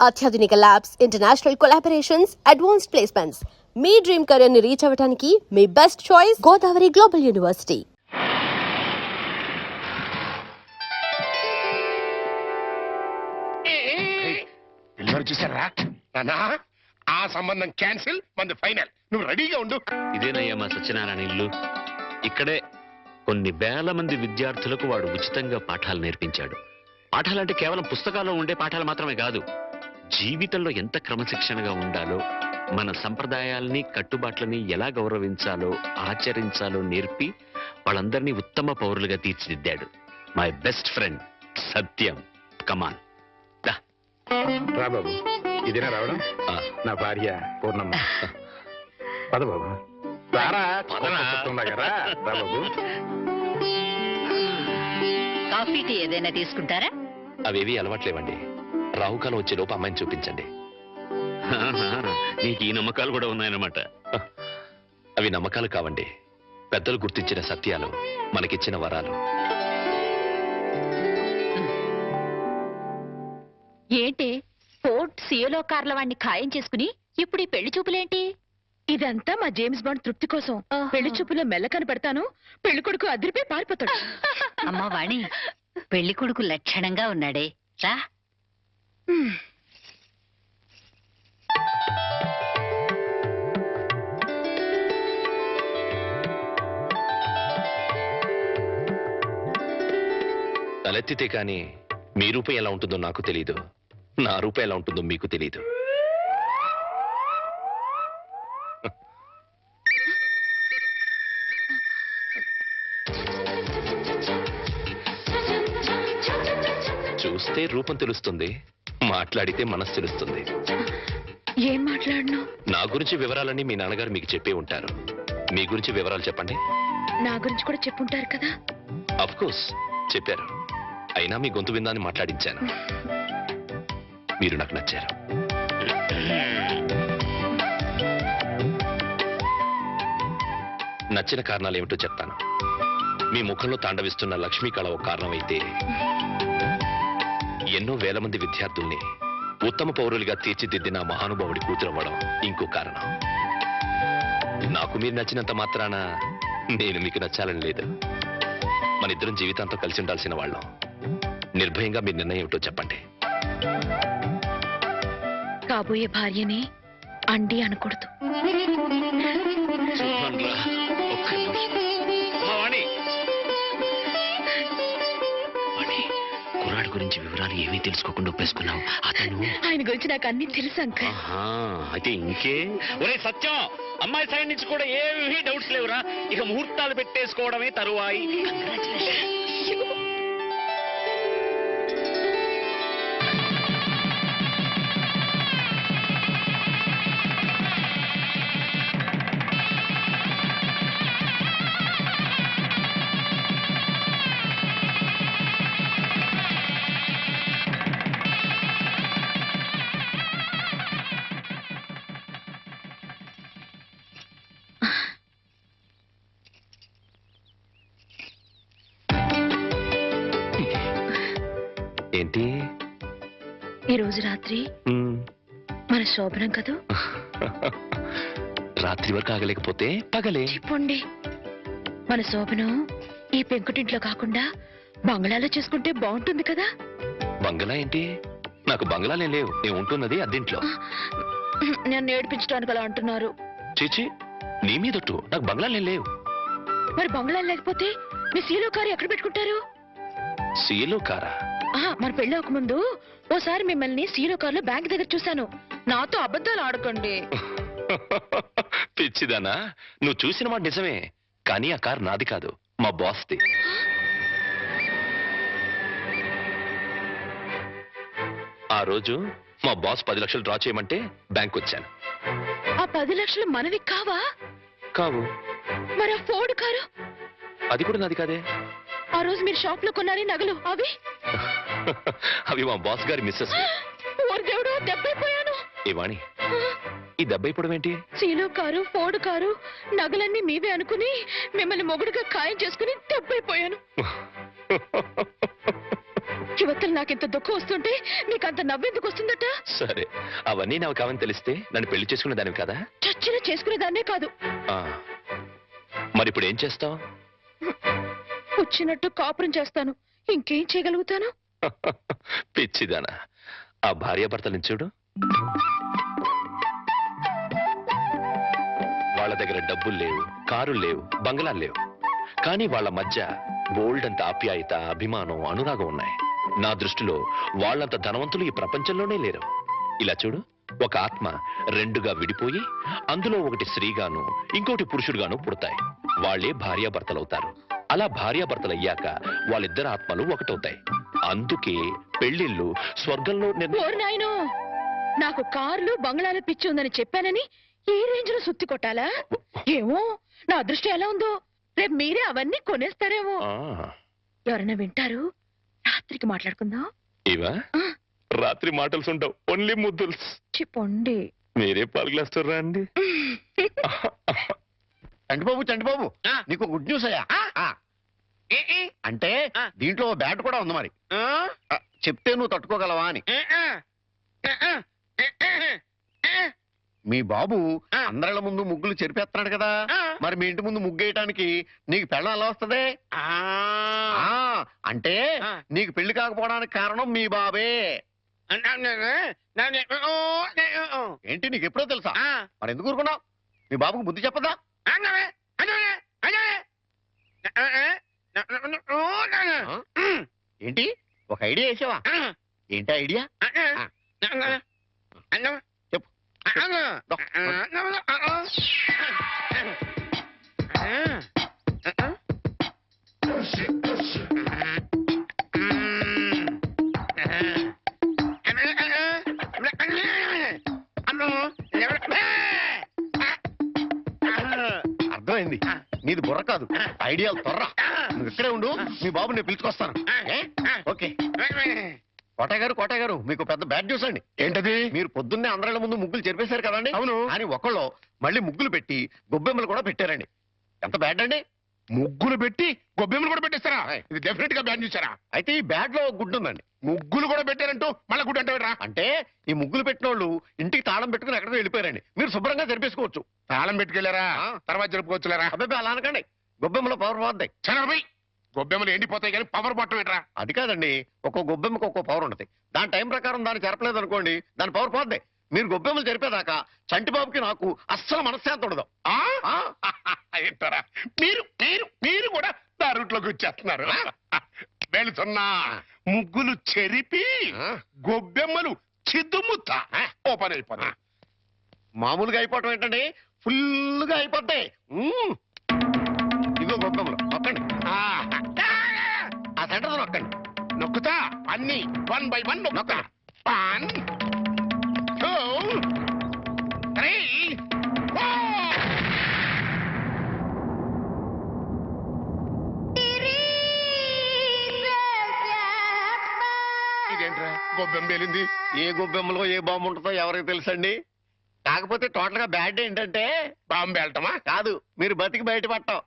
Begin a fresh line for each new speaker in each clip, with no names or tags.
అత్యాధునిక labs, international collaborations, advanced placements. మీ dream career ని రీచ్ అవ్వడానికి మీ best choice Godavari global university.
చూసారా ఆ సంబంధం క్యాన్సిల్, మంది ఫైనల్. నువ్వు రెడీగా ఉండు.
ఇదేనయ్యా మా సత్యనారాయణ ఇల్లు. ఇక్కడే కొన్ని వేల మంది విద్యార్థులకు వాడు ఉచితంగా పాఠాలు నేర్పించాడు. పాఠాలంటే కేవలం పుస్తకాల్లో ఉండే పాఠాలు మాత్రమే కాదు, జీవితంలో ఎంత క్రమశిక్షణగా ఉండాలో, మన సంప్రదాయాల్ని కట్టుబాట్లని ఎలా గౌరవించాలో ఆచరించాలో నేర్పి వాళ్ళందరినీ ఉత్తమ పౌరులుగా తీర్చిదిద్దాడు. మై బెస్ట్ ఫ్రెండ్ సత్యం. కమాన్
రా బాబు, ఇదేనా రావడం? నా భార్య పూర్ణమ్మ. పద బాబు, రారా. రా బాబు.
కాఫీ టీ ఏదైనా తీసుకుంటారా?
అవేవి అలవాట్లేవండి. రాహుకాలం వచ్చే లోపు అమ్మాయిని చూపించండి. నీకు ఈ నమ్మకాలు కూడా ఉన్నాయన్నమాట. అవి నమ్మకాలు కావండి, పెద్దలు గుర్తించిన సత్యాలు, మనకిచ్చిన వరాలు.
ఏంటి ఫోర్ట్ సియోలో కార్ల వాడిని ఖాయం చేసుకుని ఇప్పుడు ఈ పెళ్లి చూపులేంటి?
ఇదంతా మా జేమ్స్ బాండ్ తృప్తి కోసం. పెళ్లి చూపులో మెల్ల కనపడతాను, పెళ్లి కొడుకు అదిరిపై పారిపోతాడు.
అమ్మా వాణి, పెళ్లి కొడుకు లక్షణంగా ఉన్నాడే, రా.
తలెత్తితే కాని మీ రూపం ఎలా ఉంటుందో నాకు తెలీదు, నా రూపం ఎలా ఉంటుందో మీకు తెలీదు. చూస్తే రూపం తెలుస్తుంది, మాట్లాడితే మనసు తెలుస్తుంది.
ఏం మాట్లాడను?
నా గురించి వివరాలన్నీ మీ నాన్నగారు మీకు చెప్పే ఉంటారు. మీ గురించి వివరాలు చెప్పండి.
నా గురించి కూడా చెప్పుంటారు కదా?
అఫ్ కోర్స్ చెప్పారు, అయినా మీ గొంతు విందాన్ని మాట్లాడించాను. మీరు నాకు నచ్చారు. నచ్చిన కారణాలు ఏమిటో చెప్తాను. మీ ముఖంలో తాండవిస్తున్న లక్ష్మీ కళ ఒక కారణం అయితే, ఎన్నో వేల మంది విద్యార్థుల్ని ఉత్తమ పౌరులుగా తీర్చిదిద్దిన మహానుభావుడి కూతురవ్వడం ఇంకో కారణం. నాకు మీరు నచ్చినంత మాత్రాన నేను మీకు నచ్చాలని లేదు. మన ఇద్దరం జీవితాంతం కలిసి ఉండాల్సిన వాళ్ళం. నిర్భయంగా మీ నిర్ణయం ఏమిటో చెప్పండి.
కాబోయే భార్యని అండి అనకూడదు.
కుర్రాడి గురించి వివరాలు ఏమీ తెలుసుకోకుండా ఒప్పేసుకున్నావు. అతను
ఆయన గురించి నాకు అన్ని తెలుసు అంకల్.
అయితే ఇంకే. ఒరే సత్యం, అమ్మాయి సైడ్ నుంచి కూడా ఏమీ డౌట్స్ లేవురా. ఇక ముహూర్తాలు పెట్టేసుకోవడమే తరువాయి. ఏంటి
ఈ రోజు రాత్రి మన శోభనం కదూ?
రాత్రి వరకు ఆగలేకపోతే పగలే
చెప్పండి. మన శోభనం ఈ పెంకుటింట్లో కాకుండా బంగ్లాలో చేసుకుంటే బాగుంటుంది కదా?
బంగ్లా ఏంటి? నాకు బంగ్లాలే లేవు. నేను ఉంటున్నది అద్దెంట్లో.
నన్ను ఏడిపించడానికి అలా అంటున్నారు.
చీచి, నీ మీదొట్టు. నాకు బంగ్లాలే లేవు.
మరి బంగ్లా లేకపోతే మీ సీలో కారు ఎక్కడ పెట్టుకుంటారు?
సీలో కారా?
మన పెళ్ళి ముందు ఓసారి మిమ్మల్ని సీలో కారులో బ్యాంక్ దగ్గర చూశాను. నాతో అబద్ధాలు ఆడకండి.
పిచ్చిదానా, నువ్వు చూసిన మాట నిజమే, కానీ ఆ కారు నాది కాదు, మా బాస్ది. ఆ రోజు మా బాస్ 10 లక్షలు డ్రా చేయమంటే బ్యాంక్ వచ్చాను.
ఆ 10 లక్షలు మనవి కావా?
కావు.
మరి ఆ ఫోర్డ్ కారు?
అది కూడా నాది కాదే.
ఆ రోజు మీరు షాప్ లో కొన్నారే నగలు, అవి?
అవి మా బాస్ గారి మిస్సెస్.
దేవుడు, దెబ్బైపోయాను.
ఏ వాణి, ఈ దెబ్బైపోవడం ఏంటి?
సీలో కారు, ఫోర్డ్ కారు, నగలన్నీ మీవే అనుకుని మిమ్మల్ని మొగుడుగా ఖాయం చేసుకుని దెబ్బైపోయాను. యువతలు నాకింత దుఃఖం వస్తుంటే నీకంత నవ్వెందుకు వస్తుందట?
సరే, అవన్నీ నాకు కావని తెలిస్తే నన్ను పెళ్లి చేసుకునే దానివి కదా.
చచ్చిన చేసుకునేదాన్నే కాదు.
ఆ, మరి ఇప్పుడు ఏం చేస్తావు?
వచ్చినట్టు కాపురం చేస్తాను. ఇంకేం చేయగలుగుతాను?
పిచ్చిదానా, ఆ భార్యాభర్తలను చూడు. వాళ్ళ దగ్గర డబ్బులు లేవు, కారులు లేవు, బంగ్లాలు లేవు, కానీ వాళ్ళ మధ్య బోల్డ్ అంత ఆప్యాయత, అభిమానం, అనురాగం ఉన్నాయి. నా దృష్టిలో వాళ్ళంత ధనవంతులు ఈ ప్రపంచంలోనే లేరు. ఇలా చూడు, ఒక ఆత్మ రెండుగా విడిపోయి అందులో ఒకటి స్త్రీగాను ఇంకోటి పురుషుడుగాను పుడతాయి. వాళ్లే భార్యాభర్తలవుతారు. అలా భార్యాభర్తలయ్యాక వాళ్ళిద్దరు ఆత్మలు ఒకటవుతాయి. అందుకే పెళ్లిళ్ళు స్వర్గంలో
ఓరి నాయనో, నాకు కార్లు బంగ్లాల పిచ్చి ఉందని చెప్పానని ఈ రేంజ్ లో సుత్తి కొట్టాలా? ఏమో, నా అదృష్టం ఎలా ఉందో. రేపు మీరే అవన్నీ కొనేస్తారేమో. ఎవరైనా వింటారు? రాత్రికి మాట్లాడుకుందాం.
ఇవా రాత్రి మాటలు ఉండవు, ఓన్లీ ముద్దులు.
చెప్పండి.
మీరే పాలు గ్లాస్ రండి.
చంటిబాబు నీకు గుడ్ న్యూస్ అయ్యా. అంటే దీంట్లో బ్యాట్ కూడా ఉంది మరి. చెప్తే నువ్వు తట్టుకోగలవా అని. మీ బాబు అందరిళ్ళ ముందు ముగ్గులు చెరిపేస్తున్నాడు కదా, మరి మీ ఇంటి ముందు ముగ్గేయటానికి నీకు పెళ్ళం ఎలా వస్తుంది? అంటే నీకు పెళ్లి కాకపోవడానికి కారణం మీ బాబే. ఏంటి, నీకు ఎప్పుడో తెలుసా? మరి ఎందుకు ఊరుకున్నావు? మీ బాబుకు బుద్ధి చెప్పదా? ఏంటి, ఒక ఐడియా వేసావా? ఏంటి ఐడియా? చెప్పు. అర్థమైంది, నీది బుర్ర కాదు, ఐడియాలు త్వర. నువ్వు ఇక్కడే ఉండు, మీ బాబు నేను పిలుచుకొస్తాను. ఓకే. కోట గారు మీకు పెద్ద బ్యాడ్ న్యూస్ అండి. ఏంటది? మీరు పొద్దున్నే అందరిళ్ళ ముందు ముగ్గులు చెరిపేశారు కదండి. అవును. అని ఒకళ్ళు మళ్ళీ ముగ్గులు పెట్టి గొబ్బెమ్మలు కూడా పెట్టారండి. ఎంత బ్యాడ్ అండి? ముగ్గులు పెట్టి గొబ్బెమ్మలు కూడా పెట్టేస్తారా? ఇది డెఫినెట్ గా బ్యాడ్ న్యూస్. అయితే ఈ బ్యాడ్ లో గుడ్ ఉందండి. ముగ్గులు కూడా పెట్టారంటూ మళ్ళీ గుడ్ అంటే అంటే ఈ ముగ్గులు పెట్టిన వాళ్ళు ఇంటికి తాళం పెట్టుకుని ఎక్కడికి వెళ్ళిపోయారండి. మీరు శుభ్రంగా జరిపేసుకోవచ్చు. తాళం పెట్టుకెళ్లారా? తర్వాత జరుపుకోవచ్చులేరా? అబ్బాయి అలా అనకండి, గొబ్బెమ్మలో పవర్ పోతాయి. చనబాయ్, గొబ్బెమ్మలు ఎండిపోతాయి కానీ పవర్ బట్టం ఏంట్రా? అది కాదండి, ఒక్కో గొబ్బెమ్మకు ఒక్కో పవర్ ఉంటుంది. దాని టైం ప్రకారం దాన్ని జరపలేదు అనుకోండి, దాని పవర్ పోద్ది. మీరు గొబ్బెమ్మలు జరిపేదాకా చంటిబాబుకి నాకు అస్సలు మనశ్శాంతి ఉండదు. ఏంటారా మీరు మీరు మీరు కూడా నా రూట్లోకి వచ్చేస్తున్నారు. వెళుతున్నా ముగ్గులు చెరిపి గొబ్బెమ్మలు చిద్దుముత్తా ఓపెన్ అయిపోతా. మామూలుగా అయిపోవటం ఏంటండి, ఫుల్గా అయిపోతాయి. ఇదిగో గొబ్బెమ్మలు నొక్కండి. ఆ సెంటర్ నొక్కండి. నొక్కుతా అన్ని 1 by 1 నొక్క. 1 2 3 4. ఇదేంట్రా గొబ్బెమ్మ పేలింది? ఏ గొబ్బెమ్మలో ఏ బాంబు ఉంటుందో ఎవరికి తెలుసండి. కాకపోతే టోటల్ గా బ్యాడ్ ఏంటంటే బాంబు పేలటమా కాదు, మీరు బతికి బయటపడటం.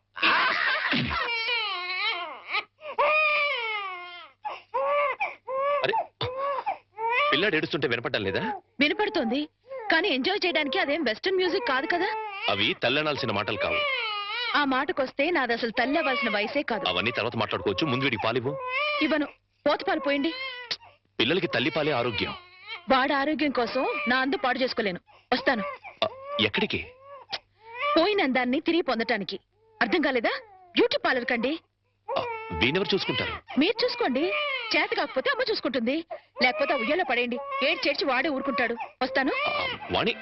అరే, పిల్లాడు ఏడుస్తుంటే వినపడ్డం లేదా?
వినపడుతోంది, కానీ ఎంజాయ్ చేయడానికి అదేం వెస్టర్న్ మ్యూజిక్ కాదు కదా.
అవి తల్లనాల్సిన మాటలు కావు.
ఆ మాటకొస్తే నాది అసలు తల్లి అవ్వాల్సిన వయసే కాదు.
అవన్నీ తర్వాత మాట్లాడుకోవచ్చు, ముందు వీడికి పాలివ్వు.
ఇవ్వను, పోతపాలు పోయండి.
పిల్లలకి తల్లిపాలే ఆరోగ్యం.
వాడి ఆరోగ్యం కోసం నా అందు పాడు చేసుకోలేను. వస్తాను.
ఎక్కడికి?
పోయిన అందాన్ని తిరిగి పొందటానికి. అర్థం కాలేదా? బ్యూటీ పార్లర్ కండి.
వీణెవరు చూసుకుంటారు?
మీరు చూసుకోండి. చేత కాకపోతే అమ్మ చూసుకుంటుంది, లేకపోతే ఉయ్యాలో పడేయండి. చేర్చి వాడే ఊరుకుంటాడు. వస్తాను.
వాణి,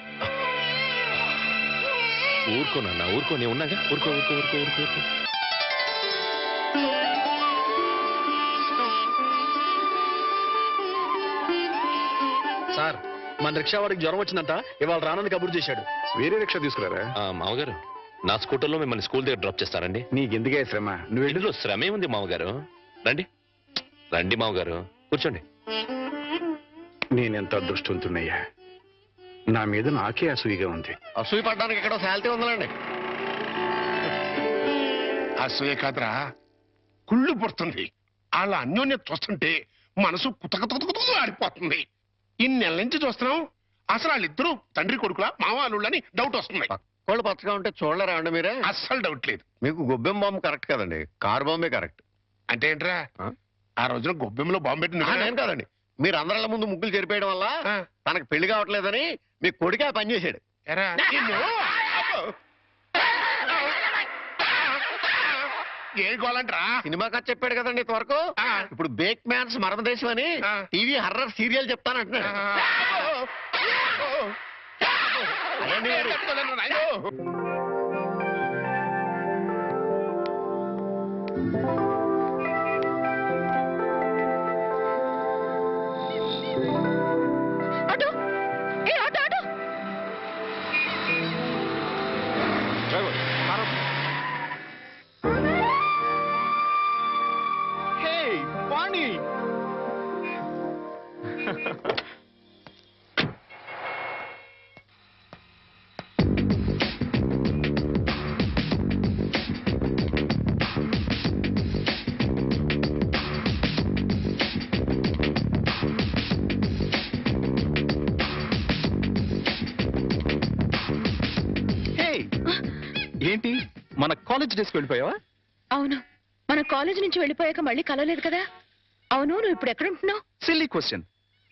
ఊరుకోనన్నా, ఊరుకో, నేను ఉన్నాగా. ఊరుకో ఊరుకో ఊరుకో ఊరుకో ఊరుకో.
సార్, మన రిక్షా వాడికి జ్వరం వచ్చిందంట, ఇవాళ రానని కబురు చేశాడు.
వేరే రిక్షా తీసుకురారా?
మామగారు, నా స్కూటర్లో మిమ్మల్ని స్కూల్ దగ్గర డ్రాప్ చేస్తారండి.
నీకెందుకే శ్రమ? నువ్వు
ఇందులో శ్రమే ఉంది మామగారు. రండి రండి మామగారు, కూర్చోండి.
నేనెంత అదృష్టవంతున్నయ్యా, నా మీద నాకే అసూయగా ఉంది.
అసూయ పడ్డానికి ఎక్కడో శాలిటీ ఉందండి. అసూయ కాదురా, కుళ్ళు పుడుతుంది. అలా అన్యోన్యత చూస్తుంటే
మనసు కుతకుతకుతూ ఆడిపోతుంది. ఇన్ని నెలల నుంచి చూస్తున్నాం, అసలు వాళ్ళిద్దరూ తండ్రి కొడుకులా మావాళ్ళు అని డౌట్ వస్తుంది.
కోళ్ళు పచ్చగా ఉంటే చూడలేరా అండి మీరే?
అస్సలు డౌట్ లేదు.
మీకు గొబ్బెం బాంబు కరెక్ట్ కదండి, కారు బాంబే కరెక్ట్.
అంటే ఏంట్రా,
ఆ?
ఆ రోజున గొబ్బెంలో బాంబు పెట్టింది
నేను కాదండి, మీరు అందరిళ్ళ ముందు ముగ్గులు చెరిపేయడం వల్ల
ఆ.
తనకు పెళ్లి కావట్లేదని మీ కొడుకే పని చేశాడు.
ఎరా, నిన్ను. ఏం కావాలంటరా?
సినిమా కథ చెప్పాడు కదండి ఇంతవరకు.
ఆ.
ఇప్పుడు బేక్ మ్యాన్స్ మరణదేశం అని
ఆ.
టీవీ హర్రర్ సీరియల్ చెప్తానంటున్నాడు. అదేంటి మరి?
తట్టుకోలేను నాయనో.
ఆటో ఏ ఆటో ఆటో
ఏంటి మన కాలేజ్ డేస్కి వెళ్ళిపోయావా?
అవును, మన కాలేజ్ నుంచి వెళ్ళిపోయాక మళ్ళీ కలవలేదు కదా. అవును, నువ్వు ఇప్పుడు ఎక్కడ ఉంటున్నావు?
Silly question.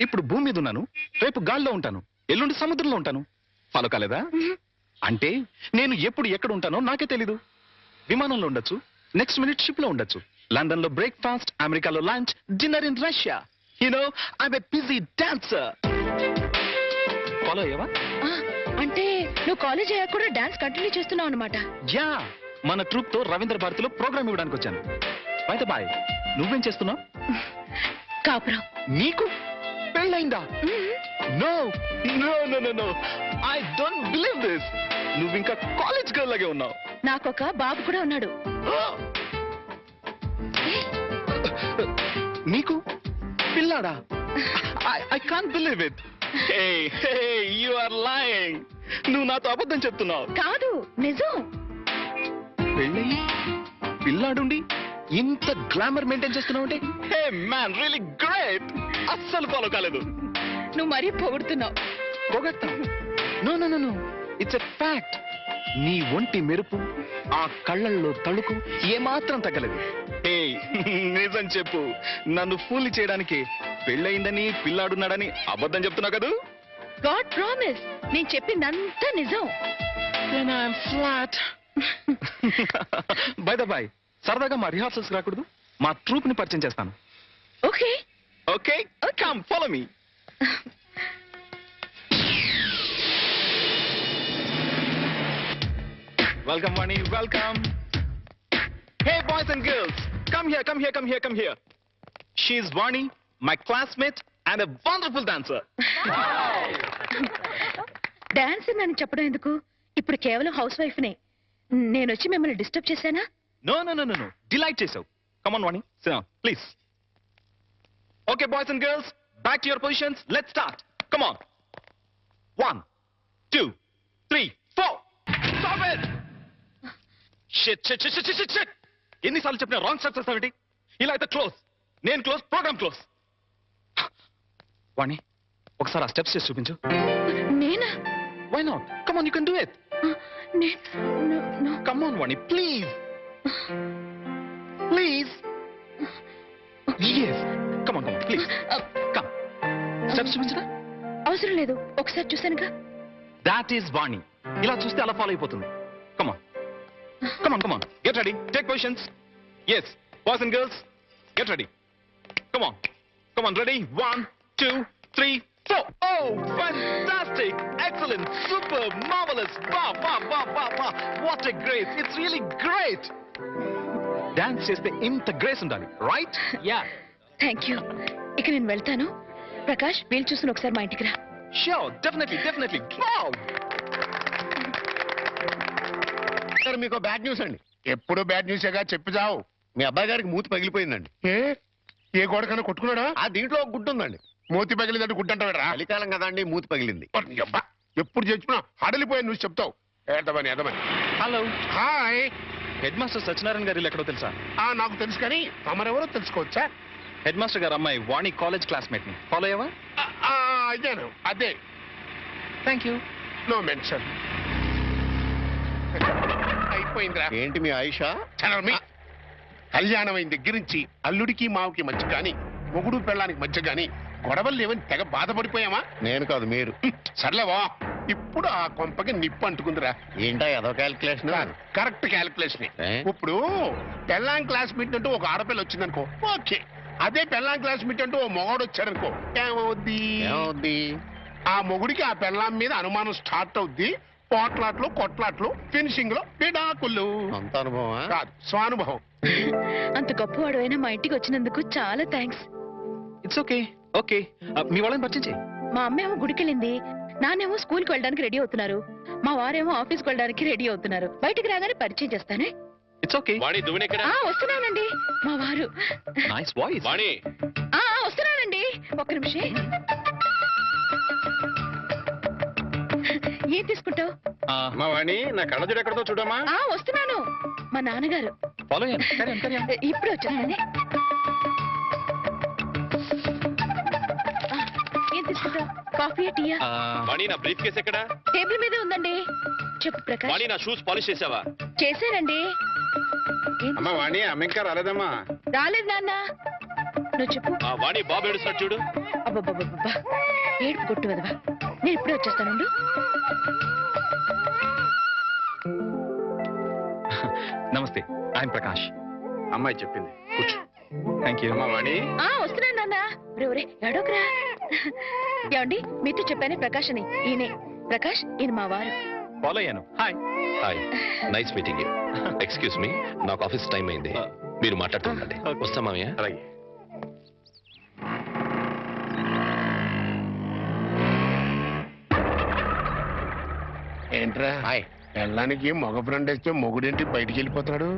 ఇప్పుడు భూమి మీద ఉన్నాను, రేపు గాల్లో ఉంటాను, ఎల్లుండి సముద్రంలో ఉంటాను. ఫాలో కాలేదా? అంటే నేను ఎప్పుడు ఎక్కడ ఉంటానో నాకే తెలీదు. విమానంలో ఉండొచ్చు, నెక్స్ట్ మినిట్ షిప్ లో ఉండొచ్చు, లండన్ లో బ్రేక్ఫాస్ట్, అమెరికాలో lunch, dinner in Russia. You know I'm a busy dancer. Follow అయ్యావా?
అంటే నువ్వు కాలేజ్ అయ్యాక కూడా డాన్స్ కంటిన్యూ చేస్తున్నావు అనమాట.
యా, మన ట్రూప్ తో రవీంద్ర భారతిలో ప్రోగ్రామ్ ఇవ్వడానికి వచ్చాను. బయట బాయ్, నువ్వేం చేస్తున్నావు?
కాపురం.
నీకు పెళ్ళైందా? No no no no no, I don't believe this. నువ్వు ఇంకా కాలేజ్ గర్ల్ లాగే ఉన్నావు.
నాకొక బాబు కూడా ఉన్నాడు.
నీకు పిల్లాడా? I can't believe it. Hey hey, you are lying. నువ్వు నాతో అబద్ధం చెప్తున్నావు.
కాదు, నిజం.
పెళ్ళయి పిల్లాడుండి ఇంత గ్లామర్ మెయింటైన్ చేస్తున్నావు అంటే, హే మ్యాన్, రియల్లీ గ్రేట్. అస్సలు ఫాలో కాలేదు.
నువ్వు మరీ పొగుడుతున్నావు.
పొగట్టా? No no no no, it's a fact. నీ ఒంటి మెరుపు, ఆ కళ్ళల్లో తళుకు ఏమాత్రం తగ్గలేదు. ఏ నిజం చెప్పు, నన్ను ఫూల్ చేయడానికి పెళ్ళయిందని పిల్లాడున్నాడని అబద్ధం చెప్తున్నావు కదా?
గాడ్ ప్రామిస్, నేను చెప్పిందంతా నిజం.
ఫ్లాట్. బై ద బై, సరదాగా మా రిహార్సల్స్ రాకూడదు? మా ట్రూప్ ని పరిచయం చేస్తాను.
Okay
okay, come follow me. Welcome, Vani. Welcome. Hey, boys and girls, come here, come here, come here, come here. She's Vani, my classmate, and a wonderful dancer.
Dance నన్ను చెప్పడం ఎందుకు? ఇప్పుడు కేవలం హౌస్ వైఫ్ నే. నేను వచ్చి మిమ్మల్ని disturb చేశానా?
No, no, no, no, no. Delight చేసావు. Come on, Vani. Sit down, please. Okay, boys and girls, back to your positions. Let's start. Come on. 1, 2, 3, 4. Stop it! Shit, shit, shit, shit, shit, shit. ఎన్నిసార్లు చెప్పినా wrong steps చేస్తావేంటి? ఇలా అయితే close. నేను close, programme close. వాణి, ఒకసారి ఆ steps చేసి చూపించు.
నేనా?
Why not? Come on, you can do it.
No.
Come on, Vani, please. Please. Yes. Come on, please. Come. Steps చూపించరా?
అవసరం లేదు, ఒకసారి చూసానుగా.
That is Vani. ఇలా చూస్తే అలా ఫాలో అయిపోతుంది. Come on. Come on, come on. Get ready. Take positions. Yes. Boys and girls, get ready. Come on. Come on, ready? 1, 2, 3, 4. Oh, fantastic. Excellent. Super. Marvelous. Wow, wow, wow, wow, wow. What a grace. It's really great. Dance చేస్తే ఇంత grace ఉండాలి, right? Yeah.
Thank you. ఇక నేను వెళ్తాను. ప్రకాష్, వీలు చూసుకుని ఒకసారి మా ఇంటికి రా.
Sure, definitely, definitely. Wow.
Sir, మీకు బ్యాడ్ న్యూస్ అండి.
ఎప్పుడు బ్యాడ్ న్యూసేగా, చెప్పు చావు.
మీ అబ్బాయి గారికి మూతి పగిలిపోయిందండి.
ఏ గోడకన్నా కొట్టుకున్నాడా?
ఆ దీంట్లో ఒక గుడ్డు ఉందండి.
మూతి పగిలిందంటే గుడ్డంటారా?
చలికాలం కదండి, మూతి పగిలింది.
ఎప్పుడు చచ్చినా హడలిపోయాను నువ్వు చెప్తావు. ఏదమని
hello.
Hi.
Head master Satyanarayana garu ఎక్కడో తెలుసా?
నాకు తెలుసు, కానీ తమరెవరో తెలుసుకోవచ్చా?
హెడ్ మాస్టర్ గారు అమ్మాయి వాణి కాలేజ్ క్లాస్మేట్ ని ఫాలో అయ్యావా?
అదేను అదే.
Thank you.
No mention. అయిపోయిందిరా.
ఏంటి మీ ఆయిషా?
చలమి. కళ్యాణం అయిన దగ్గర నుంచి అల్లుడికి మావుకి మధ్య గాని మొగుడు పెళ్ళానికి మధ్య గాని గొడవలు లేవని తెగ బాధపడిపోయామా?
నేను కాదు మీరు.
సర్లేవా, ఇప్పుడు ఆ కొంపకి నిప్పు అంటుకుందిరా.
ఏంటా ఏదో క్యాల్కులేషన్?
Correct calculation. ఇప్పుడు పెళ్ళాం క్లాస్ మీట్ అంటూ ఒక ఆడపిల్ల వచ్చిందనుకో, ఓకే. అదే పెళ్ళాం క్లాస్ మీట్ అంటూ ఓ మొగాడు వచ్చాడనుకో, ఏమవుద్ది? ఆ మొగుడికి ఆ పెళ్ళాం మీద అనుమానం స్టార్ట్ అవుద్ది. పోట్లాట్లు కొట్లాట్లు, ఫినిషింగ్ లో విడాకులు.
అంత అనుభవమా?
కాదు, స్వానుభవం.
అంత గొప్పవాడు అయినా మా ఇంటికి వచ్చినందుకు చాలా థ్యాంక్స్.
It's okay. ఓకే, మీ వాళ్ళని పరిచయం చేయి.
మా అమ్మేమో గుడికెళ్ళింది, నాన్నేమో స్కూల్కి వెళ్ళడానికి రెడీ అవుతున్నారు, మా వారేమో ఆఫీస్కి వెళ్ళడానికి రెడీ అవుతున్నారు. బయటికి రాగానే పరిచయం చేస్తానే.
It's okay.
వాణి దువ్వెన ఎక్కడ?
వస్తున్నానండి. మా వారు.
Nice voice.
వాణి
వస్తున్నానండి, ఒక్క నిమిషం. ఏం తీసుకుంటావు?
మా వాణి నా కళ్ళజోడు ఎక్కడతో చూడమ్మా.
వస్తున్నాను. మా నాన్నగారు.
ఫాలో అయ్యాను.
ఇప్పుడు వచ్చేస్తానే. ఏం తీసుకుంటావు? కాఫీ టీయా?
వాణి నా బ్రీఫ్ కేస్ ఎక్కడ?
టేబుల్ మీదే ఉందండి. చెప్పు ప్రకాష్.
వాణి నా షూస్ పాలిష్ చేసావా?
చేశానండి.
అమ్మా వాణి అమ్మ ఇంకా రాలేదమ్మా.
రాలేదు నాన్న. నువ్వు చెప్పు.
వాణి బాబు ఏడుస్తాడు చూడు.
అబ్బబ్బబ్బబ్బా, ఏడుపు కొట్టు వదవా. నేను ఇప్పుడే వచ్చేస్తానండి.
నమస్తే, ఐఎమ్ ప్రకాష్.
అమ్మాయి చెప్పింది కూర్చో.
Thank you.
అమ్మా వాణి.
వస్తున్నాను నాన్న. రే ఎడోకరా. ఏమండి, మీతో చెప్పానే ప్రకాష్ అని. ఈయనే ప్రకాష్, ఈయన మా వారు.
ఫాలో అయ్యాను. Hi.
Hi, nice meeting you. Excuse me, నాకు ఆఫీస్ టైం అయింది, మీరు మాట్లాడుతుండండి. వస్తా మామయ్య.
అలాగే.
ఏంట్రా పెళ్ళానికి మగ ఫ్రెండ్ వేస్తే మొగుడేంటి బయటికి వెళ్ళిపోతున్నాడు?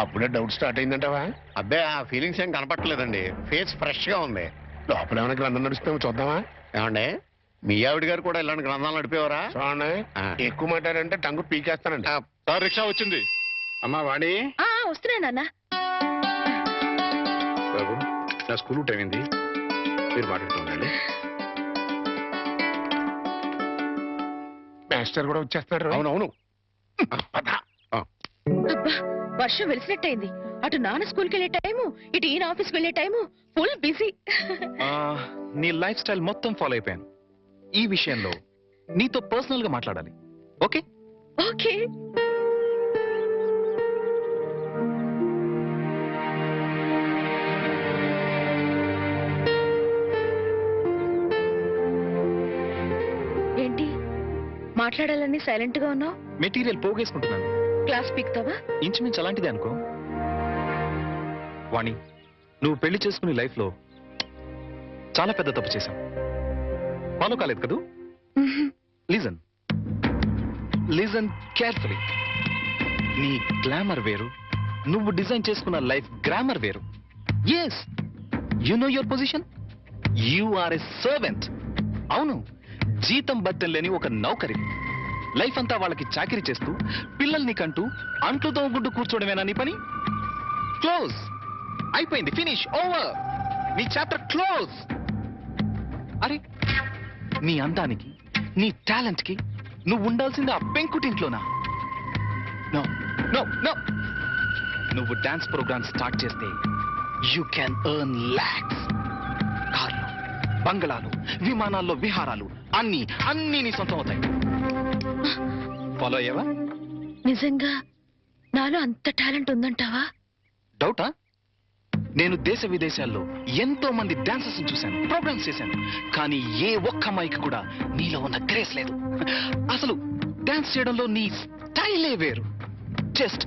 అప్పుడే డౌట్ స్టార్ట్ అయిందంటావా?
అబ్బే ఆ ఫీలింగ్స్ ఏం కనపట్లేదండి. ఫేస్ ఫ్రెష్ గా ఉంది.
లోపల ఏమైనా గ్రంథం నడుస్తామో చూద్దామా?
ఏమండే మీ ఆవిడ గారు కూడా ఇలాంటి గ్రంథాలు నడిపేవారా?
చూడండి, ఎక్కువ మాట్లాడంటే టంగు పీకేస్తానండి.
సార్ రిక్షా వచ్చింది. అమ్మా వాణి.
వస్తున్నాను నాన్న.
బాబు నా స్కూల్ టైం అయింది, మీరు మాట్లాడుతుండండి.
మాస్టర్ కూడా వచ్చేస్తాడు.
అవునవును.
అబ్బా, వర్షం వెలిసినట్టయింది. అటు నాన్న స్కూల్కి వెళ్ళే టైము, ఇటు ఈయన ఆఫీస్కి వెళ్ళే టైము. Full busy.
నీ లైఫ్ స్టైల్ మొత్తం ఫాలో అయిపోయాను. ఈ విషయంలో నీతో పర్సనల్ గా మాట్లాడాలి. ఓకే?
ఓకే. ఏంటి మాట్లాడాలని సైలెంట్ గా ఉన్నావు?
మెటీరియల్ పోగేసుకుంటున్నాను.
క్లాస్ పీక్తావా?
ఇంచుమించు అలాంటిదే అనుకో. వాణి, నువ్వు పెళ్లి చేసుకునే లైఫ్ లో చాలా పెద్ద తప్పు చేశావు. ఫాలో కాలేదు కదూ? Listen listen carefully. నీ గ్లామర్ వేరు, నువ్వు డిజైన్ చేసుకున్న లైఫ్ గ్రామర్ వేరు. Yes, you know your position. You are a servant. అవును, జీతం బట్టం లేని ఒక నౌకరి. లైఫ్ అంతా వాళ్ళకి చాకరీ చేస్తూ పిల్లల్ని కంటూ అంట్లు తోగుడ్డు కూర్చోవడమేనా నీ పని? క్లోజ్. అయిపోయింది. ఫినిష్. ఓవర్. నీ చాప్టర్ క్లోజ్. అరే, నీ అందానికి, నీ టాలెంట్ కి నువ్వు ఉండాల్సింది ఆ పెంకుటింట్లోనా? No no no. నువ్వు డాన్స్ ప్రోగ్రామ్ స్టార్ట్ చేస్తే యూ క్యాన్ ఎర్న్ లాక్స్. కార్లు, బంగళాలు, విమానాల్లో విహారాలు అన్ని అన్ని నీ సొంతం అవుతాయి. ఫాలో అయ్యావా?
నిజంగా నాలో అంత టాలెంట్ ఉందంటావా?
డౌటా? నేను దేశ విదేశాల్లో ఎంతో మంది డాన్సర్స్ చూశాను, ప్రోగ్రామ్స్ చేశాను, కానీ ఏ ఒక్క అమ్మాయికి కూడా నీలో ఉన్న గ్రేస్ లేదు. అసలు డాన్స్ చేయడంలో నీ స్టైలే వేరు. జస్ట్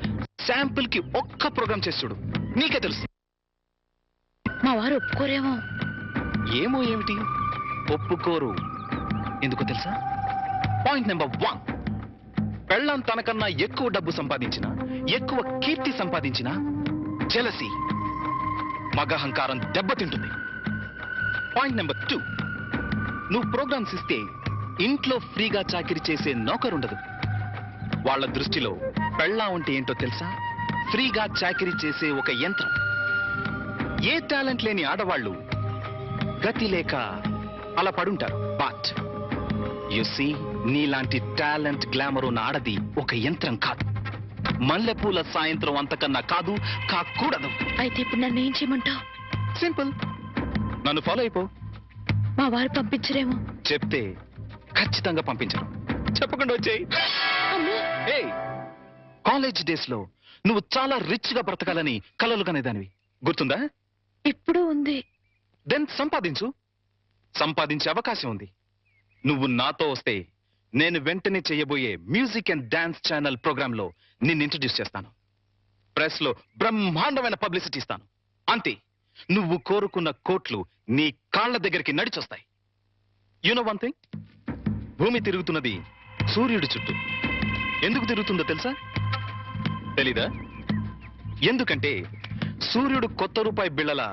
శాంపుల్ కి ఒక్క ప్రోగ్రామ్ చేసి చూడు, నీకే తెలుసు.
మా వారు ఒప్పుకోరేమో.
ఏమో ఏమిటి, ఒప్పుకోరు. ఎందుకో తెలుసా? పాయింట్ నెంబర్ 1, పెళ్ళాం తనకన్నా ఎక్కువ డబ్బు సంపాదించినా, ఎక్కువ కీర్తి సంపాదించినా జెలసీ, మగహంకారం దెబ్బతింటుంది. పాయింట్ నెంబర్ 2, నువ్వు ప్రోగ్రామ్స్ ఇస్తే ఇంట్లో ఫ్రీగా చాకిరీ చేసే నౌకరుండదు. వాళ్ళ దృష్టిలో పెళ్ళాం అంటే ఏంటో తెలుసా? ఫ్రీగా చాకిరీ చేసే ఒక యంత్రం. ఏ టాలెంట్ లేని ఆడవాళ్ళు గతి లేక అలా పడుంటారు. బట్ యు సీ, నీలాంటి టాలెంట్ గ్లామర్ ఉన్న ఆడది ఒక యంత్రం కాదు. మల్లెపూల సాయంత్రం అంతకన్నా కాదు, కాకూడదు.
అయితే ఇప్పుడు నన్ను ఏం చేయమంటావు?
సింపుల్, నన్ను ఫాలో అయిపో.
మా వారు పంపించరేమో.
చెప్తే ఖచ్చితంగా పంపించరు. చెప్పకుండా వచ్చేయి.
అమ్మో,
ఏయ్, కాలేజ్ డేస్ లో నువ్వు చాలా రిచ్ గా బ్రతకాలని కలలు కనేదానివి, గుర్తుందా?
ఇప్పుడు ఉంది.
దెన్ సంపాదించు. సంపాదించే అవకాశం ఉంది. నువ్వు నాతో వస్తే నేను వెంటనే చేయబోయే music and dance channel programme లో నిన్ను ఇంట్రడ్యూస్ చేస్తాను. ప్రెస్ లో బ్రహ్మాండమైన పబ్లిసిటీ ఇస్తాను. అంతే, నువ్వు కోరుకున్న కోట్లు నీ కాళ్ల దగ్గరికి నడిచొస్తాయి. యు నో వన్ థింగ్, భూమి తిరుగుతున్నది సూర్యుడి చుట్టూ. ఎందుకు తిరుగుతుందో తెలుసా? తెలీదా? ఎందుకంటే సూర్యుడు కొత్త రూపాయి బిళ్ళల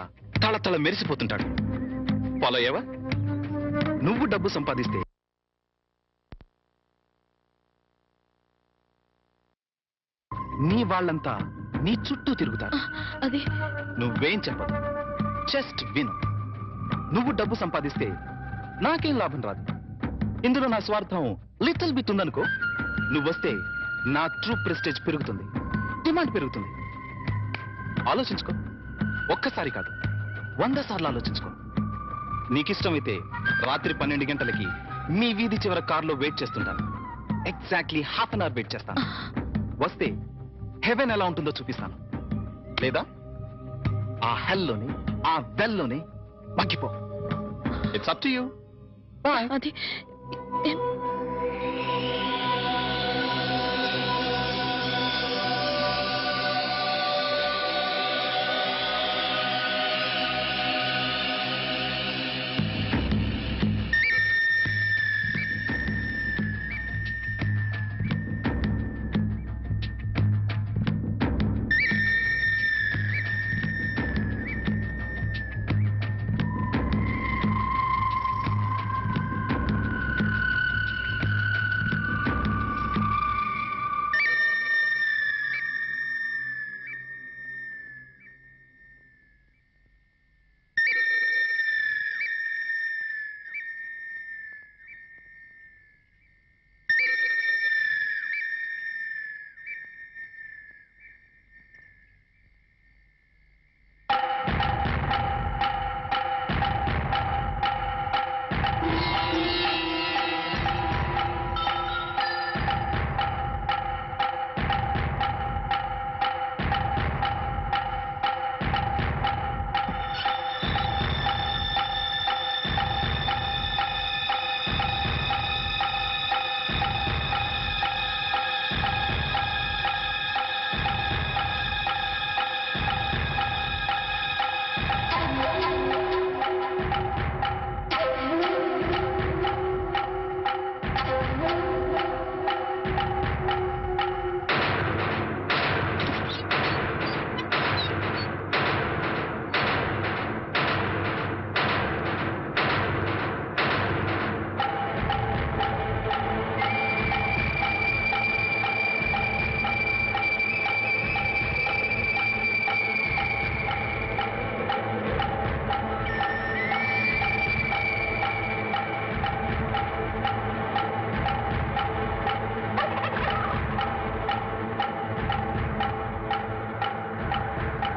తళతళ మెరిసిపోతుంటాడు. ఫాలో అయ్యావా? నువ్వు డబ్బు సంపాదిస్తే నీ వాళ్ళంతా నీ చుట్టూ తిరుగుతారు.
అది
నువ్వేం చెప్పదు, జస్ట్ విను. నువ్వు డబ్బు సంపాదిస్తే నాకేం లాభం రాదు. ఇందులో నా స్వార్థం లిటిల్ బిట్ ఉందనుకో. నువ్వొస్తే నా ట్రూ ప్రెస్టేజ్ పెరుగుతుంది, డిమాండ్ పెరుగుతుంది. ఆలోచించుకో. ఒక్కసారి కాదు, 100 సార్లు ఆలోచించుకో. నీకిష్టమైతే రాత్రి 12 గంటలకి మీ వీధి చివర కారులో వెయిట్ చేస్తుంటాను. Exactly half an hour wait చేస్తాను. వస్తే హెవెన్ ఎలా ఉంటుందో చూపిస్తాను. లేదా ఆ హెల్లోని, ఆ వెల్లోని మగ్గిపో. It's up to you. Bye.
అది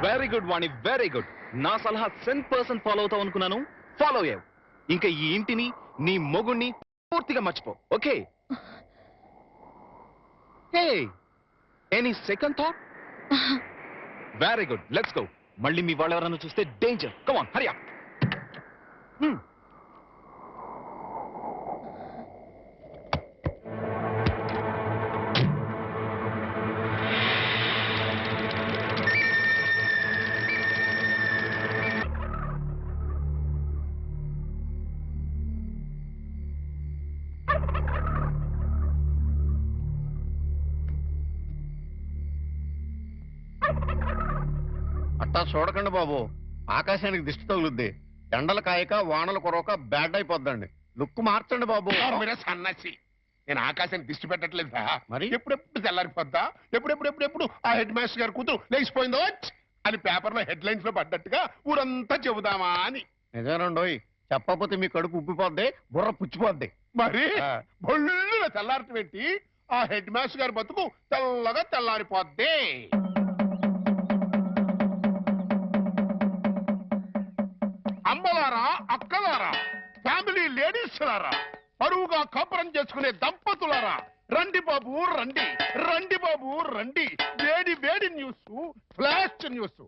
very good Vani, very good. నా సలహా 100% ఫాలో అవుతావు అనుకున్నాను. ఫాలో అయ్యావు. ఇంకా ఈ ఇంటిని, నీ మొగుణ్ణి పూర్తిగా మర్చిపో. Okay? Hey, any second thought? Very good, let's go. మళ్ళీ మీ వాళ్ళు ఎవరైనా చూస్తే danger. Come on, Hari up.
అట్టా చూడకండి బాబు, ఆకాశానికి దిష్టి తగులుద్ది. ఎండలు కాయక వానలు కురవక బ్యాడ్ అయిపోద్దండి. లుక్ మార్చండి బాబు.
మీరే సన్నాసి. నేను ఆకాశానికి దిష్టి పెట్టట్లేదా?
మరి?
ఎప్పుడెప్పుడు తెల్లారిపోద్దా? ఎప్పుడు ఆ హెడ్ మాస్టర్ గారు కూతురు లేచిపోయిందో. అని పేపర్లో హెడ్లైన్స్ లో పడ్డట్టుగా ఊరంతా చెబుదామా అని.
నిజానండోయ్, చెప్పకపోతే మీ కడుపు ఉబ్బిపోద్ది, బుర్ర పుచ్చిపోద్ది.
మరి బొల్లున తెల్లారట పెట్టి ఆ హెడ్ మాస్టర్ గారి బతుకు తెల్లగా తెల్లారిపోద్ది. అమ్మలారా, అక్కలారా, ఫ్యామిలీ లేడీస్ లారా, పరువుగా కాపురం చేసుకునే దంపతులారా, రండి బాబు రండి, రండి బాబు రండి. వేడి వేడి న్యూస్, ఫ్లాష్ న్యూస్,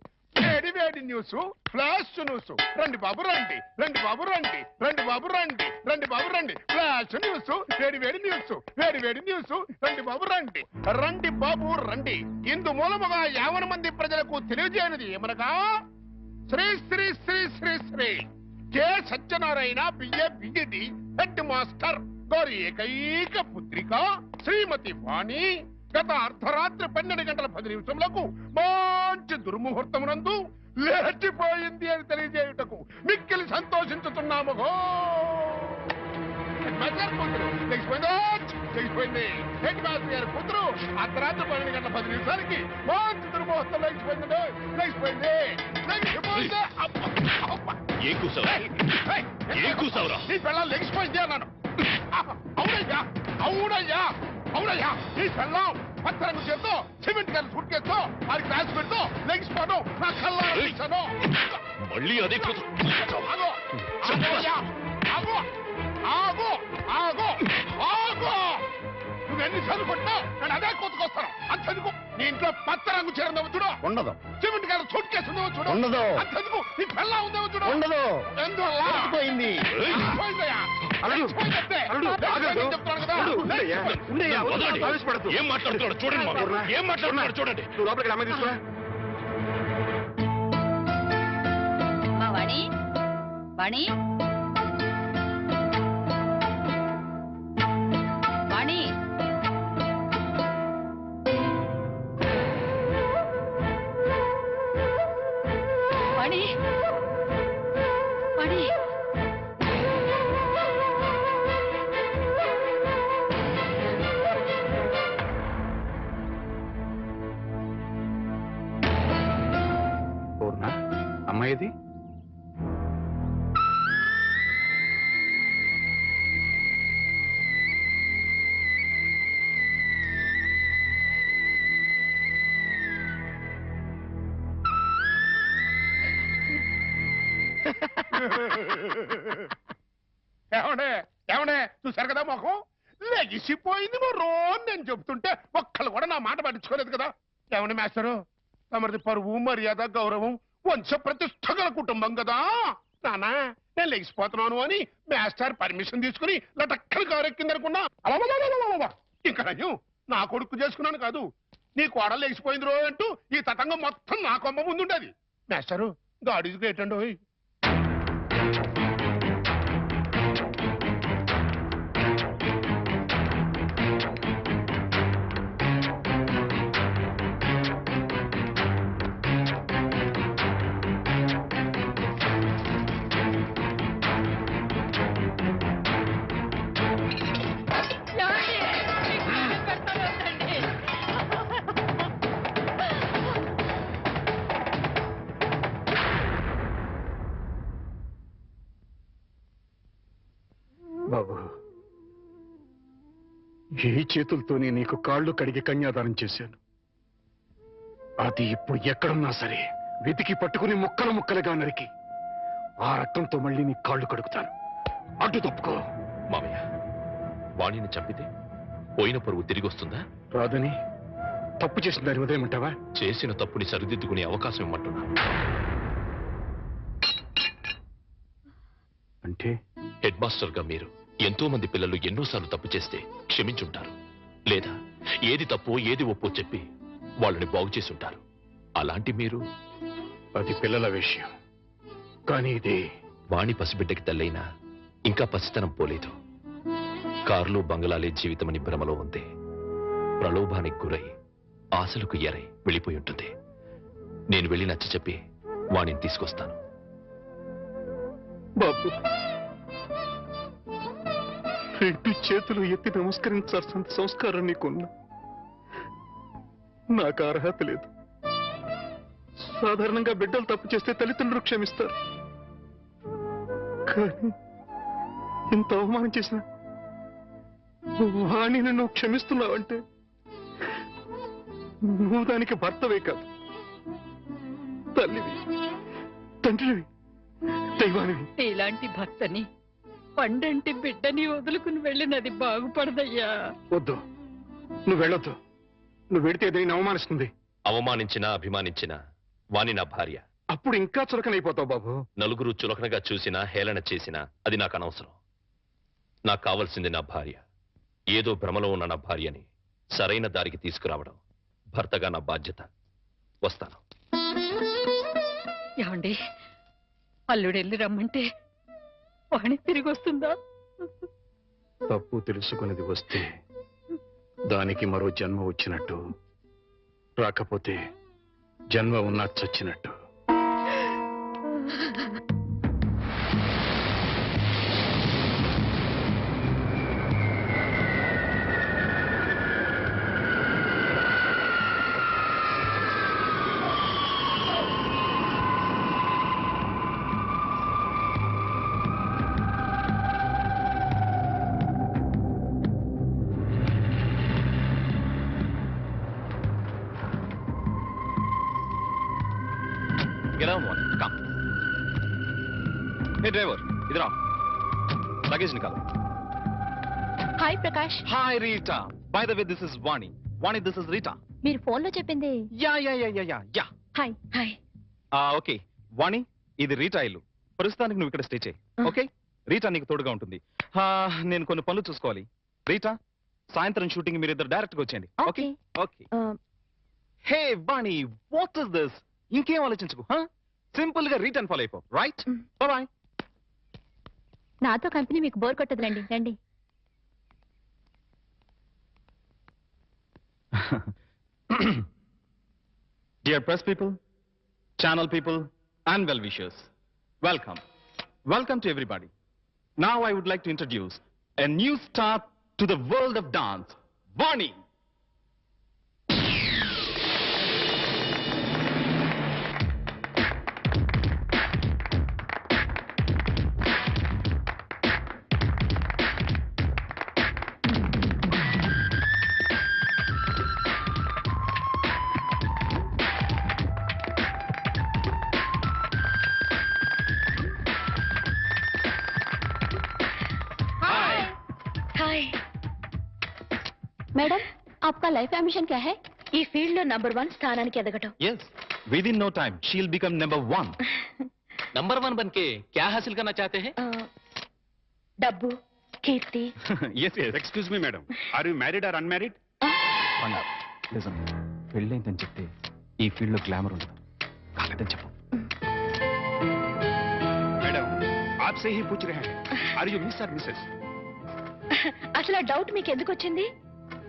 వేడి వేడి న్యూస్, ఫ్లాష్ న్యూస్. రండి బాబు రండి, రండి బాబు రండి, రండి బాబు రండి, రండి బాబు రండి. ఫ్లాష్ న్యూస్, వేడి వేడి న్యూస్, వేడి వేడి న్యూస్. రండి బాబు రండి, రండి బాబు రండి. ఇందు మూలముగా 50 మంది ప్రజలకు తెలియజేయనిది ఏమనగా, Shri Shri Shri Shri Shri K Satyanarayana BA BEd head master గారి ఏకైక పుత్రిక శ్రీమతి వాణి గత అర్ధరాత్రి 12 గంటల 10 నిమిషములకు మంచి దుర్ముహూర్తమునందు లేచిపోయింది అని తెలియజేయుటకు మిక్కిలి సంతోషించుతున్నాము. హెడ్ మాస్టర్ కూతురు లేచిపోయింది. హెడ్ మాస్టర్ గారి కూతురు అర్ధరాత్రి 12 గంటల 10 నిమిషాలకి మంచి దుర్ముహూర్తం లేచిపోయింది. నీ పిల్లలు లెగిసిపోయింది అన్నాను. అవునయ్యా, అవునయ్యా, అవునయ్యా. నీ పిల్లం పచ్చరంగు చేత్తో సిమెంట్ గారి సూట్ కేసుతో అది క్లాస్ పెడుతూ లెగిసిపోవడం నా కళ్ళ
మళ్ళీ అదే కూతురు.
ఆగో, ఆగోయ్యా, ఆగో, ఆగో, ఆగో, ఆగో. నువ్వెన్నిసార్లు కొట్టినా నేను అదే కూతుకొస్తాను. అంతెందుకు నీ ఇంట్లో పచ్చ రంగు చీర ఉందేమో చూడు,
ఉండదు.
సిమెంట్ గారి సూట్ కేసు ఉందేమో చూడు,
ఉండదు.
అంతెందుకు నీ పిల్ల ఉందేమో చూడు,
ఉండదు.
ఎందువల్ల
పోయింది.
పోయిందయ్యా.
అల్లుడు,
పోయిందంటే.
అల్లుడు, ఆగదు.
చెప్తున్నాను కదా.
అల్లుడు, ఉండయ్యా, ఉండయ్యా,
వదలండి.
ఆవేశపడద్దు.
ఏం మాట్లాడుతున్నాడు చూడండి మామ. ఏం మాట్లాడుతున్నాడు చూడండి.
నువ్వు లోపలికి అమ్మాయి తీసుకురా.
వాణి వాణి వాణి వాణి వాణి
పూర్ణ, అమ్మాయిది
ఏమండే, ఏమండే, చూశారు కదా మొహం లెగిసిపోయింది మరో నేను చెబుతుంటే ఒక్కళ్ళు కూడా నా మాట పట్టించుకోలేదు కదా. ఏమండి మాస్టరు, తమరిది పరువు మర్యాద గౌరవం వంశ ప్రతిష్ట గల కుటుంబం కదా. నానా నేను లెగిసిపోతున్నాను అని మాస్టర్ పర్మిషన్ తీసుకుని లటక్కలు కారెక్కిందనుకున్నా. ఇంకా నయ్యం నా కొడుకు చేసుకున్నాను కాదు, నీ కోడలు లెగిసిపోయింది రో అంటూ ఈ తతంగం మొత్తం నా కొమ్మ ముందుండేది. మాస్టరు గాడికి ఏంటండో.
బాబు, ఈ చేతులతోనే నీకు కాళ్ళు కడిగి కన్యాదానం చేశాను. అది ఇప్పుడు ఎక్కడున్నా సరే వెతికి పట్టుకుని ముక్కలు ముక్కలుగా నరికి ఆ రక్తంతో మళ్ళీ నీ కాళ్ళు కడుగుతాను. అడ్డు తప్పుకో.
మామయ్య, వాణిని చంపితే పోయిన పరువు తిరిగి వస్తుందా?
రాదని తప్పు చేసిన దాని ఉదయమంటావా?
చేసిన తప్పుని సరిదిద్దుకునే అవకాశం ఇమ్మంటున్నా.
అంటే
హెడ్ మాస్టర్ గా మీరు ఎంతో మంది పిల్లలు ఎన్నోసార్లు తప్పు చేస్తే క్షమించుంటారు, లేదా ఏది తప్పో ఏది ఒప్పో చెప్పి వాళ్ళని బాగు చేసి ఉంటారు. అలాంటి మీరు
అది పిల్లల విషయం, కానీ ఇది
వాణి పసిబిడ్డకి తల్లైనా ఇంకా పసితనం పోలేదు. కార్లు బంగళాలే జీవితమని భ్రమలో ఉంది. ప్రలోభానికి గురై ఆశలకు ఎరై వెళ్ళిపోయి ఉంటుంది. నేను వెళ్ళి నచ్చ చెప్పి వాణిని తీసుకొస్తాను.
బాబు, రెండు చేతులు ఎత్తి నమస్కరించాల్సిన సంస్కారం నీకున్నా నాకు అర్హత లేదు. సాధారణంగా బిడ్డలు తప్పు చేస్తే తల్లిదండ్రులు క్షమిస్తారు. కానీ ఇంత అవమానం చేసిన వాణిని నువ్వు క్షమిస్తున్నావంటే నువ్వు దానికి భర్తవే కాదు, తల్లివి, తండ్రివి, దైవానివి.
ఇలాంటి భర్తని పండంటి బిడ్డని వదులుకుని వెళ్ళినది బాగుపడదయ్యా.
వద్దు, నువ్వు వెళ్ళొద్దు. నువ్వు వెడితే ఏదైనా అవమానిస్తుంది.
అవమానించినా అభిమానించినా వాణి నా భార్య.
అప్పుడు ఇంకా చులకనైపోతావు బాబు.
నలుగురు చులకనగా చూసినా హేళన చేసినా అది నాకు అనవసరం. నాకు కావాల్సింది నా భార్య. ఏదో భ్రమలో ఉన్న నా భార్యని సరైన దారికి తీసుకురావడం భర్తగా నా బాధ్యత. వస్తాను.
ఏమండి, అల్లుడెళ్ళి రమ్మంటే వాణి తిరిగి వస్తుందా?
తప్పు తెలుసుకునేది వస్తే దానికి మరో జన్మ వచ్చినట్టు, రాకపోతే జన్మ ఉన్నా చచ్చినట్టు.
Get down, one. Come. Hey, driver. इधर आओ. Luggage निकालो.
Hi Prakash.
Hi, Rita. By the way, this is Vani. Vani, this is Rita.
మీరు ఫోన్ లో చెప్పింది.
Yeah.
హాయ్.
హాయ్.
ఓకే. వాణి, ఇది రీటా ఇల్లు. ప్రస్తుతానికి నువ్వు ఇక్కడ స్టే చేయి. ఓకే? రీటా నీకు తోడుగా ఉంటుంది. నేను కొన్ని పనులు చూసుకోవాలి. రీటా, సాయంత్రం షూటింగ్ మీరిద్దరు డైరెక్ట్ గా వచ్చేయండి. Okay? Okay. Hey Vani, what is this? ఇంకేం ఆలోచించుకో. సింపుల్ గా రిటర్న్ ఫాలో అయిపో. రైట్? బాయ్.
నాతో కంపెనీ మీకు బోర్ కొట్టదు. రండి రండి.
Dear press people, channel people, and well wishers, welcome. Welcome to everybody. Now I would like to introduce a new star to the world of dance, Vani.
Hi.
Madam, आपका life ambition क्या है?
ఈ field లో number 1 స్థానానికి ఎదగటం.
Yes, within no time she'll become number 1.
Number 1 बनके क्या हासिल करना चाहते हैं?
డబ్బు, కీర్తి.
Yes.
Excuse me madam, are you married or unmarried?
Listen, పెళ్ళైందని చెప్తే ఈ ఫీల్డ్ లో గ్లామర్ ఉండదు. కాలేదని చెప్పు.
మేడం, ఆప్సే హీ పూछ रहे हैं, are you miss or Mrs?
అసలు ఆ డౌట్ మీకు ఎందుకు వచ్చింది?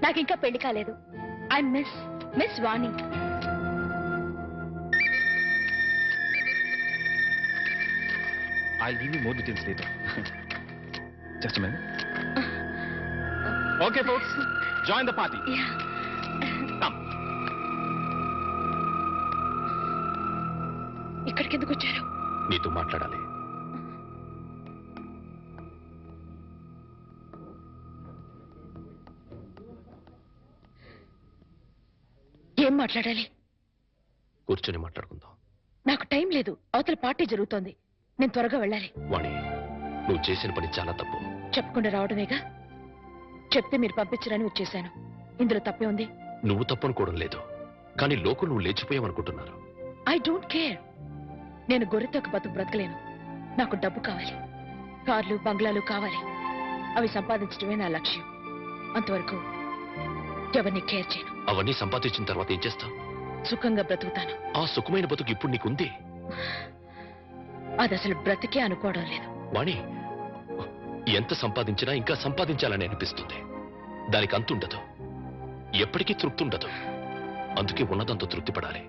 నాకు ఇంకా పెళ్లి కాలేదు. I miss Vani.
I'll give you more details later. Just a minute. Okay, folks, join the party. Come.
ఇక్కడికి ఎందుకు వచ్చారు?
నీతో మాట్లాడాలి.
ఏం మాట్లాడాలి?
కూర్చొని మాట్లాడుకుందాం.
నాకు టైం లేదు. అవతల పార్టీ జరుగుతోంది. నేను త్వరగా వెళ్ళాలి.
వాణి, నువ్వు చేసిన పని చాలా తప్పు.
చెప్పకుండా రావడమేగా. చెప్తే మీరు పంపించరని వచ్చేసాను. ఇందులో తప్పే ఉంది.
నువ్వు తప్పనుకోవడం లేదు, కానీ లోకం నువ్వు లేచిపోయావనుకుంటున్నారు.
I don't care. నేను గొర్రెతో ఒక బతుకు బ్రతకలేను. నాకు డబ్బు కావాలి, కార్లు బంగ్లాలు కావాలి. అవి సంపాదించడమే నా లక్ష్యం. అంతవరకు ఎవరిని కేర్ చేయను.
అవన్నీ సంపాదించిన తర్వాత ఏం చేస్తావు?
సుఖంగా బ్రతుకుతాను.
ఆ సుఖమైన బతుకు ఇప్పుడు నీకుంది.
అది అసలు బ్రతికే అనుకోవడం లేదు.
వాణి, ఎంత సంపాదించినా ఇంకా సంపాదించాలని అనిపిస్తుంది. దానికి అంతుండదు, ఎప్పటికీ తృప్తి ఉండదు. అందుకే ఉన్నదంతా తృప్తి పడాలి.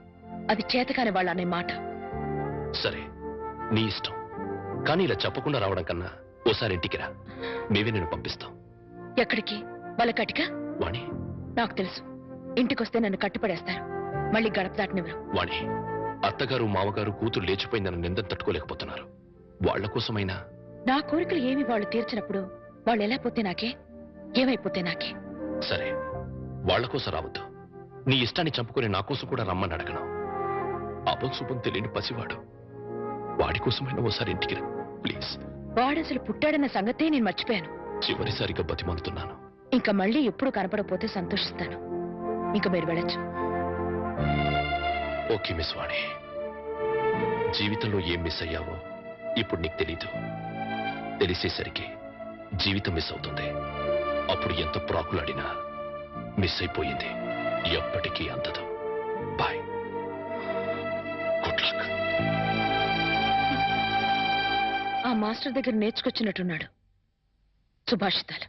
అది చేతకాని వాళ్ళు అనే మాట.
సరే, నీ ఇష్టం. కానీ ఇలా చెప్పకుండా రావడం కన్నా ఓసారి ఇంటికి రా. మేమే నేను పంపిస్తాం.
ఎక్కడికి? బలకటిక?
వాణి,
నాకు తెలుసు. ఇంటికొస్తే నన్ను కట్టుపడేస్తారు. మళ్ళీ గడప దాటనివ్వరు.
వాణి, అత్తగారు మామగారు కూతురు లేచిపోయిందన్న నిందను తట్టుకోలేకపోతున్నారు. వాళ్ల కోసమైనా
నా కోరికలు ఏమి వాళ్ళు తీర్చినప్పుడు వాళ్ళు ఎలా పోతే నాకే, ఏమైపోతే నాకే.
సరే, వాళ్ల కోసం రావద్దు. నీ ఇష్టాన్ని చంపుకుని నా కోసం కూడా రమ్మని అడగను. అపం శుభం తెలియని పసివాడు, వాడి కోసమైనా ఓసారి ఇంటికి రా ప్లీజ్.
వాడసలు పుట్టాడన్న సంగతే నేను మర్చిపోయాను.
చివరిసారిగా బతిమాలుతున్నాను.
ఇంకా మళ్ళీ ఎప్పుడు కనపడకపోతే సంతోషిస్తాను. ఇంకా మీరు వెళ్ళొచ్చు.
ఓకే మిస్ వాణి, జీవితంలో ఏం మిస్ అయ్యావో ఇప్పుడు నీకు తెలీదు. తెలిసేసరికి జీవితం మిస్ అవుతుంది. అప్పుడు ఎంత ప్రాకులాడినా మిస్ అయిపోయింది ఎప్పటికీ అందదు. Boy, good luck.
ఆ మాస్టర్ దగ్గర నేర్చుకొచ్చినట్టున్నాడు సుభాషితాలు.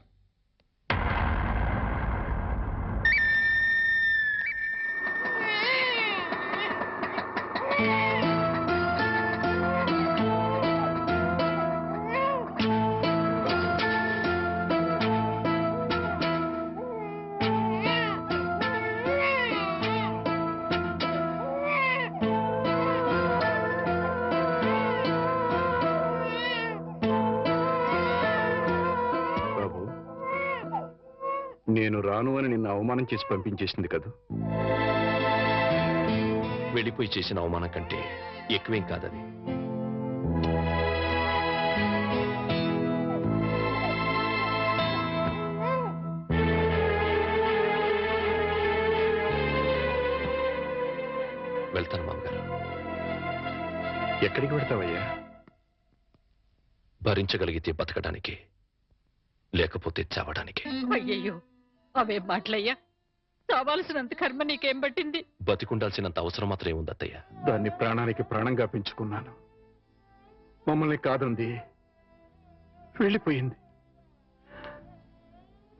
బాబు, నేను రాను అని నిన్ను అవమానం చేసి పంపించేసింది కదా.
వెళ్ళిపోయి చేసిన అవమానం కంటే ఎక్కువేం కాదది. వెళ్తాను మామగారు.
ఎక్కడికి పెడతావయ్యా?
భరించగలిగితే బతకడానికి, లేకపోతే చావడానికి.
అయ్యయ్యో, అవే మాటలయ్యా. చావాల్సినంత కర్మ నీకేం పట్టింది?
బతికుండాల్సినంత అవసరం మాత్రం ఏముంది అత్తయ్య?
దాన్ని ప్రాణానికి ప్రాణంగా పెంచుకున్నాను. మమ్మల్ని కాదంది, వెళ్ళిపోయింది.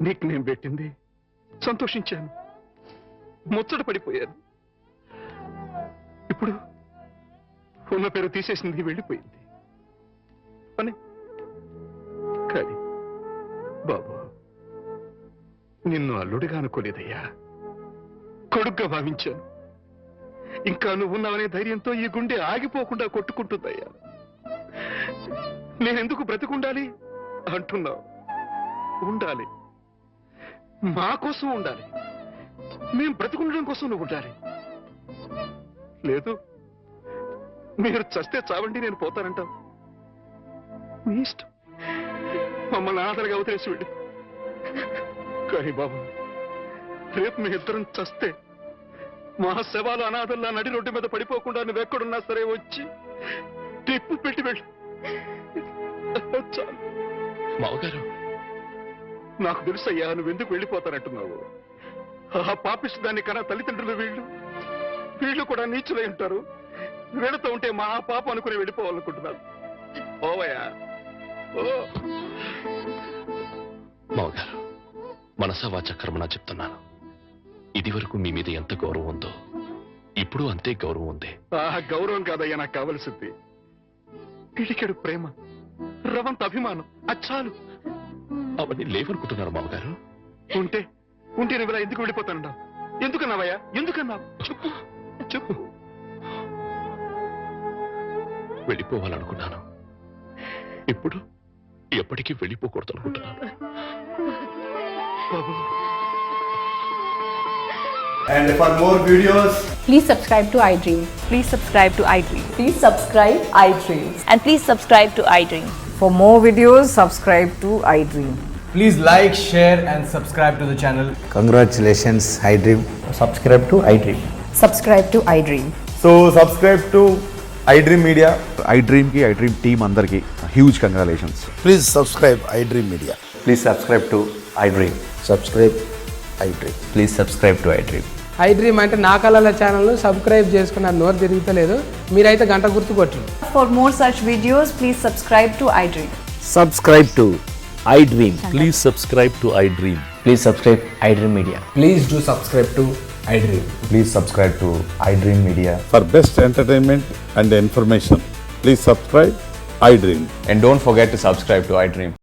నీకు నేను పెట్టింది సంతోషించాను, ముచ్చట పడిపోయాను. ఇప్పుడు ఉన్న పేరు తీసేసింది, వెళ్ళిపోయింది అని. కానీ బాబు, నిన్ను అల్లుడిగా అనుకోలేదయ్యా, కొడుగ్గా భావించాను. ఇంకా నువ్వు ఉన్నావనే ధైర్యంతో ఈ గుండె ఆగిపోకుండా కొట్టుకుంటుందయ్యా. నేనెందుకు బ్రతికుండాలి అంటున్నావు? ఉండాలి, మా కోసం ఉండాలి. మేం బ్రతికుండడం కోసం నువ్వు ఉండాలి. లేదు, మీరు చస్తే చావండి, నేను పోతానంటావు. నీ ఇష్టం, మమ్మల్ని అనాథలుగా వదిలేసి వెళ్ళి. కానీ బాబు, రేపు మీ ఇద్దరం చస్తే మా శవాలు అనాథల్లా నడి రోడ్డు మీద పడిపోకుండా నువ్వెక్కడున్నా సరే వచ్చి టిప్పు పెట్టి వెళ్ళి. చాలు.
మామగారు,
నాకు తెలుసయ్యా నువ్వెందుకు వెళ్ళిపోతానంటున్నావు. ఆ పాపిస్తు దాన్ని కన్నా తల్లిదండ్రులు వీళ్ళు కూడా నీచులై ఉంటారు. వీళ్ళతో ఉంటే మా పాప అనుకుని వెళ్ళిపోవాలనుకుంటున్నారు. ఓవయ్యా, ఓ.
మామగారు, మనసా వాచ కర్మనా చెప్తున్నాను. ఇది వరకు మీ మీద ఎంత గౌరవం ఉందో ఇప్పుడు అంతే గౌరవం ఉంది.
ఆ గౌరవం కాదయ్యా నాకు కావలసింది. పిడికెడు ప్రేమ, రవంత అభిమానం, అచ్చాలు.
అవన్నీ లేవనుకుంటున్నారు మామగారు.
ఉంటే నువ్వు ఇలా ఎందుకు వెళ్ళిపోతానన్నావు? ఎందుకన్నావయ్యా? ఎందుకన్నావు? చెప్పు చెప్పు.
వెళ్ళిపోవాలనుకున్నాను, ఇప్పుడు ఎప్పటికీ వెళ్ళిపోకూడదు అనుకుంటున్నాను.
బాబు,
And for more videos,
please subscribe to iDream.
Please subscribe to iDream.
Please subscribe iDream.
And please subscribe to iDream.
For more videos, subscribe to iDream.
please like, share and subscribe to the channel.
Congratulations, iDream.
Subscribe to iDream.
Subscribe to iDream.
So subscribe to iDream Media.
iDream ki iDream team andarki huge congratulations.
Please subscribe iDream Media.
Please subscribe to iDream.
Subscribe iDream.
Please subscribe to iDream.
iDream అంటే నా కళల channel subscribe చేసుకున్న నోరు తిరుగుతలేదు. మీరైతే గంట గుర్తు కొట్టండి.
For more such videos, please subscribe to iDream.
Subscribe to iDream.
Please subscribe to iDream.
Please subscribe iDream Media.
Please do subscribe to iDream.
Please subscribe to iDream Media.
For best entertainment and information, please subscribe iDream.
And don't forget to subscribe to iDream.